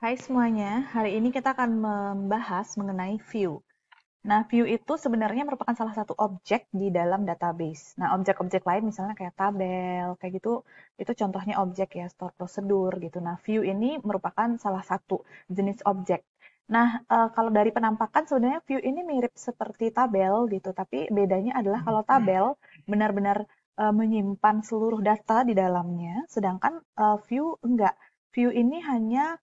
Hai semuanya, hari ini kita akan membahas mengenai view. Nah, view itu sebenarnya merupakan salah satu objek di dalam database. Nah, objek-objek lain misalnya kayak tabel, kayak gitu, itu contohnya objek ya, store prosedur gitu. Nah, view ini merupakan salah satu jenis objek. Nah, kalau dari penampakan sebenarnya view ini mirip seperti tabel gitu, tapi bedanya adalah kalau tabel benar-benar menyimpan seluruh data di dalamnya, sedangkan view enggak. View ini hanya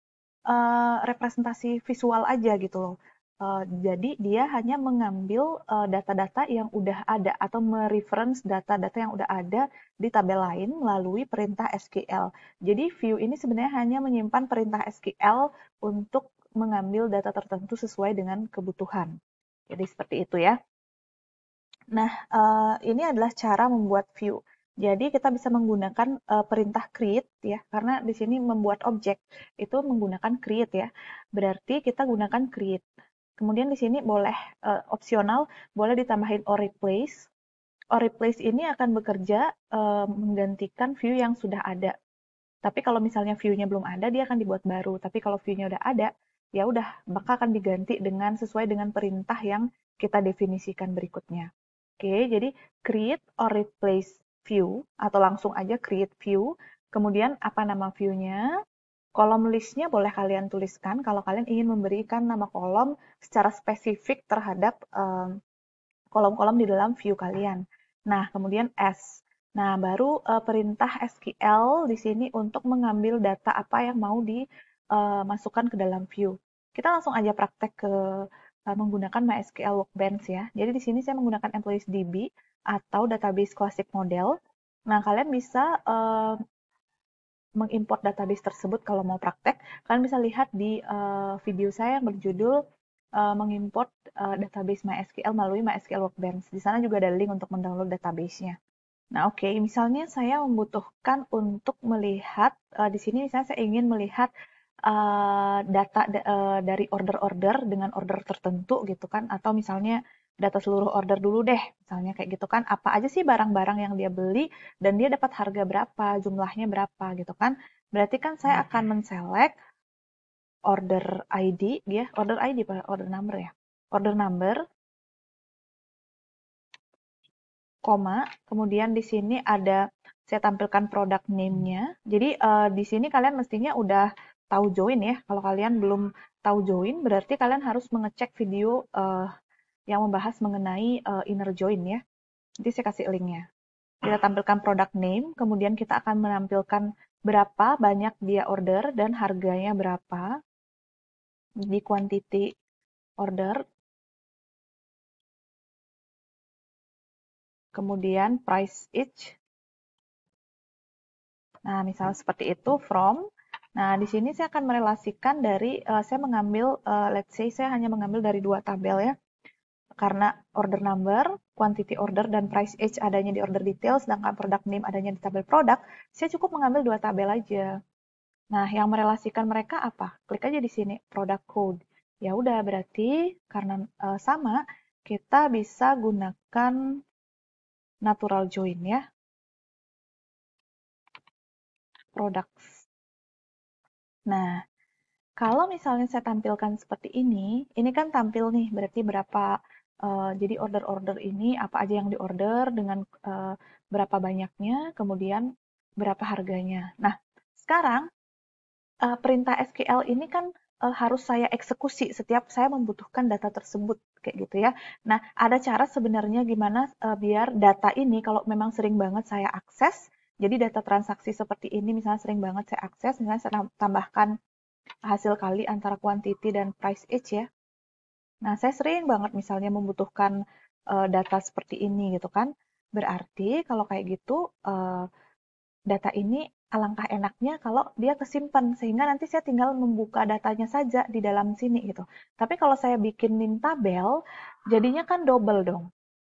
representasi visual aja gitu loh. Jadi dia hanya mengambil data-data yang udah ada atau mereference data-data yang udah ada di tabel lain melalui perintah SQL. Jadi view ini sebenarnya hanya menyimpan perintah SQL untuk mengambil data tertentu sesuai dengan kebutuhan. Jadi seperti itu ya. Nah, ini adalah cara membuat view. Jadi kita bisa menggunakan perintah create ya, karena di sini membuat objek itu menggunakan create ya. Berarti kita gunakan create. Kemudian di sini boleh opsional, boleh ditambahin or replace. Or replace ini akan bekerja menggantikan view yang sudah ada. Tapi kalau misalnya view-nya belum ada, dia akan dibuat baru. Tapi kalau view-nya udah ada, ya udah, maka akan diganti dengan sesuai dengan perintah yang kita definisikan berikutnya. Oke, jadi create or replace view, atau langsung aja create view. Kemudian apa nama view-nya? Kolom list-nya boleh kalian tuliskan kalau kalian ingin memberikan nama kolom secara spesifik terhadap kolom-kolom di dalam view kalian. Nah, kemudian S. Nah, baru perintah SQL di sini untuk mengambil data apa yang mau dimasukkan ke dalam view. Kita langsung aja praktek ke menggunakan MySQL Workbench ya. Jadi di sini saya menggunakan Employees DB atau database classic model. Nah, kalian bisa mengimport database tersebut kalau mau praktek. Kalian bisa lihat di video saya yang berjudul mengimport database MySQL melalui MySQL Workbench. Di sana juga ada link untuk mendownload database-nya. Nah, oke, misalnya saya membutuhkan untuk melihat di sini misalnya saya ingin melihat data dari order-order dengan order tertentu gitu kan, atau misalnya data seluruh order dulu deh, misalnya kayak gitu kan, apa aja sih barang-barang yang dia beli dan dia dapat harga berapa, jumlahnya berapa gitu kan. Berarti kan saya akan menselect order ID ya, order ID order number ya. Order number, koma, kemudian di sini ada saya tampilkan product name-nya. Jadi di sini kalian mestinya udah tahu join ya. Kalau kalian belum tahu join, berarti kalian harus mengecek video yang membahas mengenai inner join ya. Nanti saya kasih linknya. Kita tampilkan product name, kemudian kita akan menampilkan berapa banyak dia order dan harganya berapa di quantity order. Kemudian price each. Nah, misalnya seperti itu from. Nah, di sini saya akan merelasikan dari saya mengambil let's say saya hanya mengambil dari dua tabel ya. Karena order number, quantity order dan price each adanya di order detail sedangkan product name adanya di tabel produk, saya cukup mengambil dua tabel aja. Nah, yang merelasikan mereka apa? Klik aja di sini product code. Ya udah berarti karena sama kita bisa gunakan natural join ya. Products. Nah, kalau misalnya saya tampilkan seperti ini kan tampil nih, berarti berapa, jadi order-order ini apa aja yang diorder dengan berapa banyaknya, kemudian berapa harganya. Nah, sekarang perintah SQL ini kan harus saya eksekusi setiap saya membutuhkan data tersebut, kayak gitu ya. Nah, ada cara sebenarnya gimana biar data ini kalau memang sering banget saya akses, jadi data transaksi seperti ini misalnya sering banget saya akses, misalnya saya tambahkan hasil kali antara quantity dan price each ya. Nah, saya sering banget misalnya membutuhkan data seperti ini gitu kan. Berarti kalau kayak gitu data ini alangkah enaknya kalau dia kesimpan sehingga nanti saya tinggal membuka datanya saja di dalam sini gitu. Tapi kalau saya bikinin tabel, jadinya kan double dong.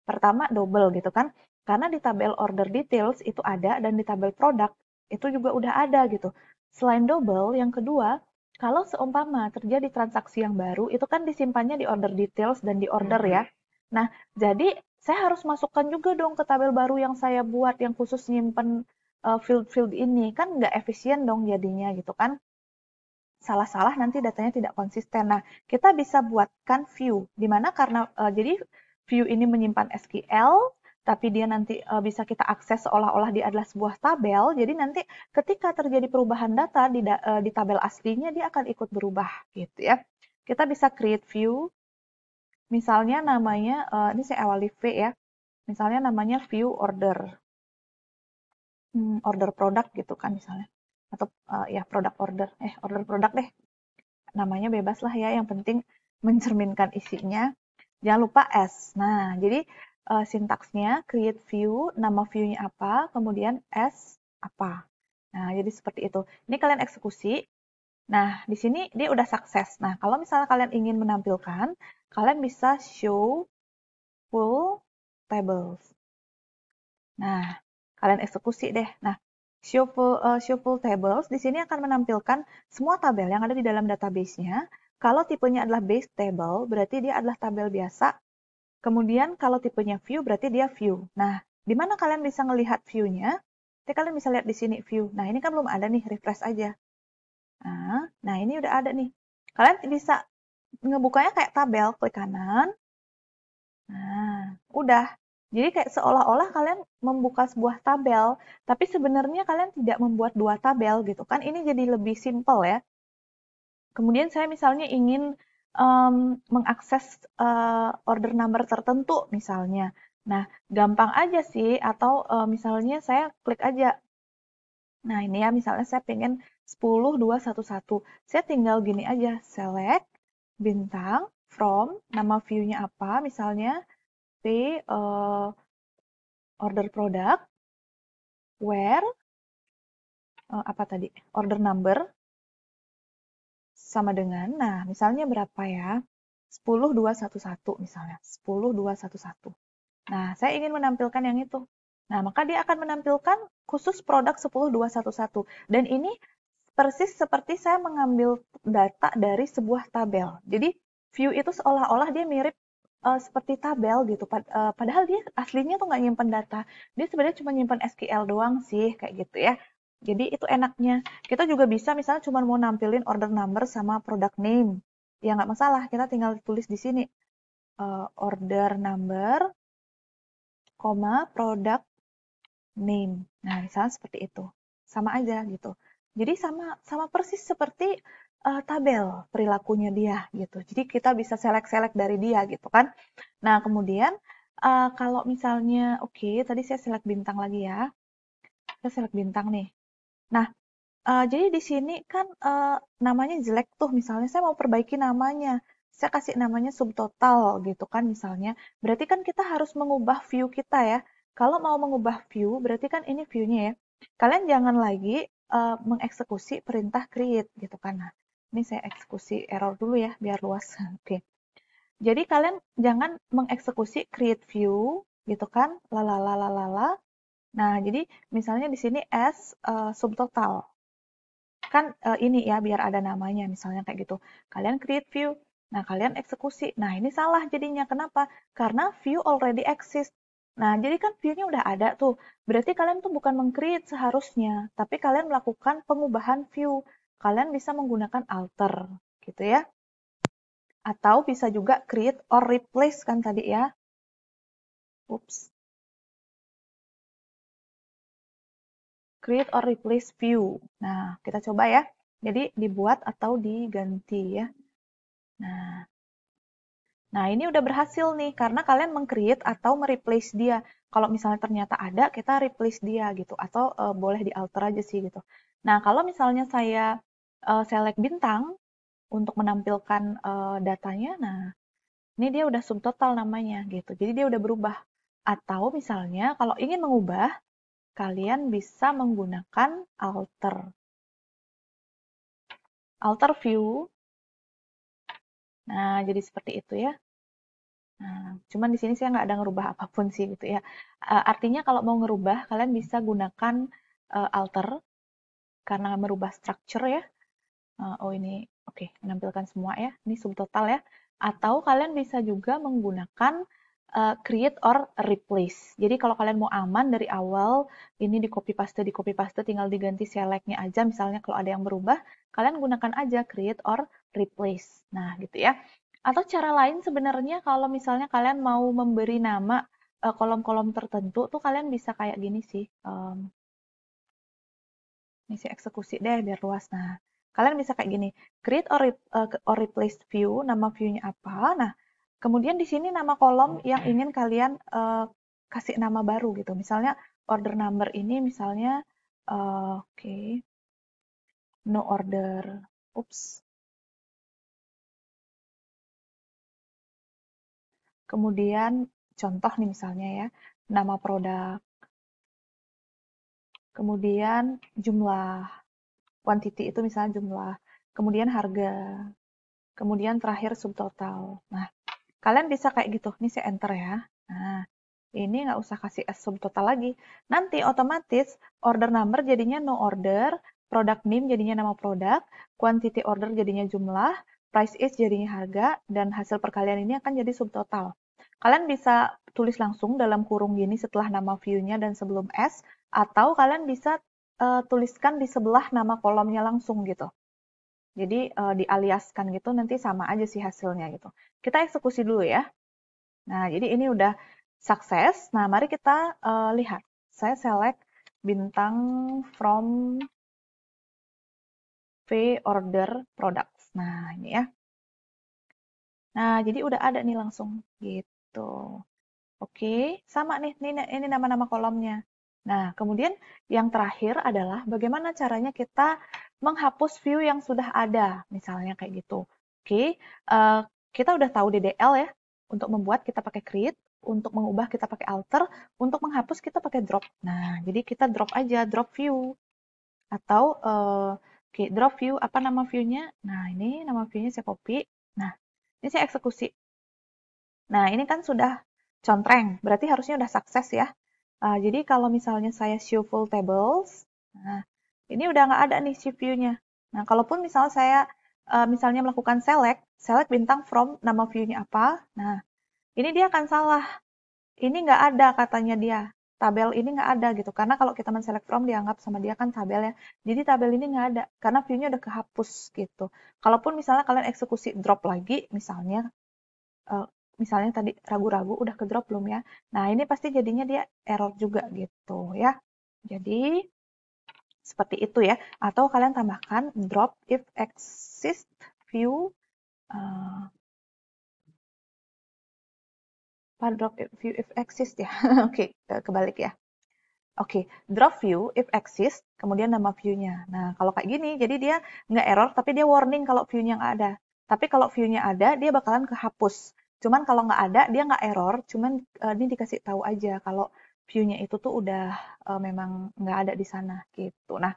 Pertama double gitu kan. Karena di tabel order details itu ada dan di tabel produk itu juga udah ada gitu. Selain double, yang kedua, kalau seumpama terjadi transaksi yang baru, itu kan disimpannya di order details dan di order ya. Nah, jadi saya harus masukkan juga dong ke tabel baru yang saya buat yang khusus nyimpen field-field ini. Kan nggak efisien dong jadinya gitu kan. salah-salah nanti datanya tidak konsisten. Nah, kita bisa buatkan view, di mana karena jadi view ini menyimpan SQL, tapi dia nanti bisa kita akses seolah-olah dia adalah sebuah tabel. Jadi nanti ketika terjadi perubahan data di tabel aslinya, dia akan ikut berubah gitu ya. Kita bisa create view, misalnya namanya, ini saya awali V ya, misalnya namanya view order. Order produk gitu kan misalnya. Atau ya produk order, order produk deh. Namanya bebas lah ya, yang penting mencerminkan isinya. Jangan lupa S. Nah, jadi sintaksnya create view, nama view-nya apa, kemudian S apa. Nah, jadi seperti itu. Ini kalian eksekusi. Nah, di sini dia udah sukses. Nah, kalau misalnya kalian ingin menampilkan, kalian bisa show full tables. Nah, kalian eksekusi deh. Nah, show full tables di sini akan menampilkan semua tabel yang ada di dalam database-nya. Kalau tipenya adalah base table, berarti dia adalah tabel biasa. Kemudian kalau tipenya view, berarti dia view. Nah, di mana kalian bisa melihat view-nya? Nanti kalian bisa lihat di sini view. Nah, ini kan belum ada nih, refresh aja. Nah, ini udah ada nih. Kalian bisa ngebukanya kayak tabel, klik kanan. Nah, udah. Jadi kayak seolah-olah kalian membuka sebuah tabel, tapi sebenarnya kalian tidak membuat dua tabel gitu kan. Ini jadi lebih simple ya. Kemudian saya misalnya ingin mengakses order number tertentu misalnya. Nah, gampang aja sih, atau misalnya saya klik aja. Nah, ini ya, misalnya saya pengen 10211. Saya tinggal gini aja, select, bintang, from, nama view-nya apa, misalnya order product, where, apa tadi, order number, sama dengan, nah misalnya berapa ya, 10211 misalnya, 10211. Nah, saya ingin menampilkan yang itu. Nah, maka dia akan menampilkan khusus produk 10211. Dan ini persis seperti saya mengambil data dari sebuah tabel. Jadi, view itu seolah-olah dia mirip seperti tabel gitu. Padahal dia aslinya tuh nggak nyimpen data. Dia sebenarnya cuma nyimpen SQL doang sih, kayak gitu ya. Jadi itu enaknya. Kita juga bisa misalnya cuma mau nampilin order number sama product name. Ya nggak masalah, kita tinggal tulis di sini. Order number, product name. Nah, misalnya seperti itu. Sama aja gitu. Jadi sama persis seperti tabel perilakunya dia gitu. Jadi kita bisa select-select dari dia gitu kan. Nah, kemudian kalau misalnya oke, tadi saya select bintang lagi ya. Saya select bintang nih. Nah, jadi di sini kan namanya jelek tuh, misalnya saya mau perbaiki namanya. Saya kasih namanya subtotal gitu kan misalnya. Berarti kan kita harus mengubah view kita ya. Kalau mau mengubah view, berarti kan ini view-nya ya. Kalian jangan lagi mengeksekusi perintah create gitu kan. Nah, ini saya eksekusi error dulu ya, biar luas. Oke. Jadi kalian jangan mengeksekusi create view gitu kan, lalalala. Nah, jadi misalnya di sini as subtotal. Kan ini ya, biar ada namanya, misalnya kayak gitu. Kalian create view, nah kalian eksekusi. Nah, ini salah jadinya. Kenapa? Karena view already exist. Nah, jadi kan view-nya udah ada tuh. Berarti kalian tuh bukan meng-create seharusnya, tapi kalian melakukan pengubahan view. Kalian bisa menggunakan alter, gitu ya. Atau bisa juga create or replace kan tadi ya. Ups. Create or replace view. Nah, kita coba ya. Jadi dibuat atau diganti ya. Nah, ini udah berhasil nih, karena kalian meng-create atau mereplace dia. Kalau misalnya ternyata ada, kita replace dia gitu. Atau boleh di-alter aja sih gitu. Nah, kalau misalnya saya select bintang untuk menampilkan datanya, nah ini dia udah subtotal namanya gitu. Jadi dia udah berubah. Atau misalnya kalau ingin mengubah, kalian bisa menggunakan alter. Alter view. Nah, jadi seperti itu ya. Nah, cuman di sini saya nggak ada ngerubah apapun sih gitu ya. Artinya kalau mau ngerubah, kalian bisa gunakan alter karena merubah structure ya. Oh ini, oke, menampilkan semua ya. Ini subtotal ya. Atau kalian bisa juga menggunakan create or replace. Jadi kalau kalian mau aman dari awal, ini di copy paste, tinggal diganti select-nya aja. Misalnya kalau ada yang berubah, kalian gunakan aja create or replace. Nah, gitu ya. Atau cara lain sebenarnya kalau misalnya kalian mau memberi nama kolom-kolom tertentu, tuh kalian bisa kayak gini sih. Ini sih eksekusi deh biar luas. Nah, kalian bisa kayak gini, create or replace view, nama view-nya apa. Nah, kemudian di sini nama kolom yang ingin kalian kasih nama baru gitu. Misalnya order number ini misalnya oke, no order. Ups. Kemudian contoh nih misalnya ya, nama produk. Kemudian jumlah, quantity itu misalnya jumlah. Kemudian harga. Kemudian terakhir subtotal. Nah, kalian bisa kayak gitu. Ini saya enter ya. Nah, ini nggak usah kasih subtotal lagi. Nanti otomatis order number jadinya no order, product name jadinya nama produk, quantity order jadinya jumlah, price is jadinya harga, dan hasil perkalian ini akan jadi subtotal. Kalian bisa tulis langsung dalam kurung gini setelah nama view-nya dan sebelum S, atau kalian bisa tuliskan di sebelah nama kolomnya langsung gitu. Jadi dialiaskan gitu nanti sama aja sih hasilnya gitu. Kita eksekusi dulu ya. Nah, jadi ini udah sukses. Nah, mari kita lihat. Saya select bintang from V order products. Nah, ini ya. Nah, jadi udah ada nih langsung gitu. Oke, sama nih, ini nama-nama kolomnya. Nah, kemudian yang terakhir adalah bagaimana caranya kita menghapus view yang sudah ada, misalnya kayak gitu. Oke, kita udah tahu DDL ya, untuk membuat kita pakai create, untuk mengubah kita pakai alter, untuk menghapus kita pakai drop. Nah, jadi kita drop aja, drop view. Atau, oke, drop view, apa nama view-nya? Nah, ini nama view-nya saya copy. Nah, ini saya eksekusi. Nah, ini kan sudah contreng, berarti harusnya udah sukses ya. Jadi kalau misalnya saya show full tables, nah ini udah nggak ada nih shift view-nya. Nah, kalaupun misalnya saya misalnya melakukan select bintang from nama view-nya apa, nah ini dia akan salah. Ini nggak ada katanya dia. Tabel ini nggak ada gitu. Karena kalau kita men-select from dianggap sama dia kan tabel ya. Jadi tabel ini nggak ada. Karena view-nya udah kehapus gitu. Kalaupun misalnya kalian eksekusi drop lagi, misalnya uh, misalnya tadi ragu-ragu udah ke drop belum ya. Nah, ini pasti jadinya dia error juga gitu ya. Jadi seperti itu ya. Atau kalian tambahkan drop if exist view drop if view if exist ya. Oke, kebalik ya. Oke, drop view if exist, kemudian nama view-nya. Nah, kalau kayak gini, jadi dia nggak error, tapi dia warning kalau view-nya nggak ada. Tapi kalau view-nya ada, dia bakalan kehapus. Cuman kalau nggak ada, dia nggak error, cuman ini dikasih tahu aja kalau view-nya itu tuh udah memang nggak ada di sana gitu. Nah,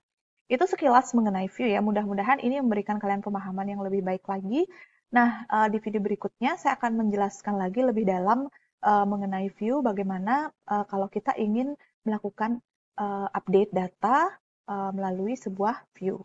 itu sekilas mengenai view ya. Mudah-mudahan ini memberikan kalian pemahaman yang lebih baik lagi. Nah, di video berikutnya saya akan menjelaskan lagi lebih dalam mengenai view, bagaimana kalau kita ingin melakukan update data melalui sebuah view.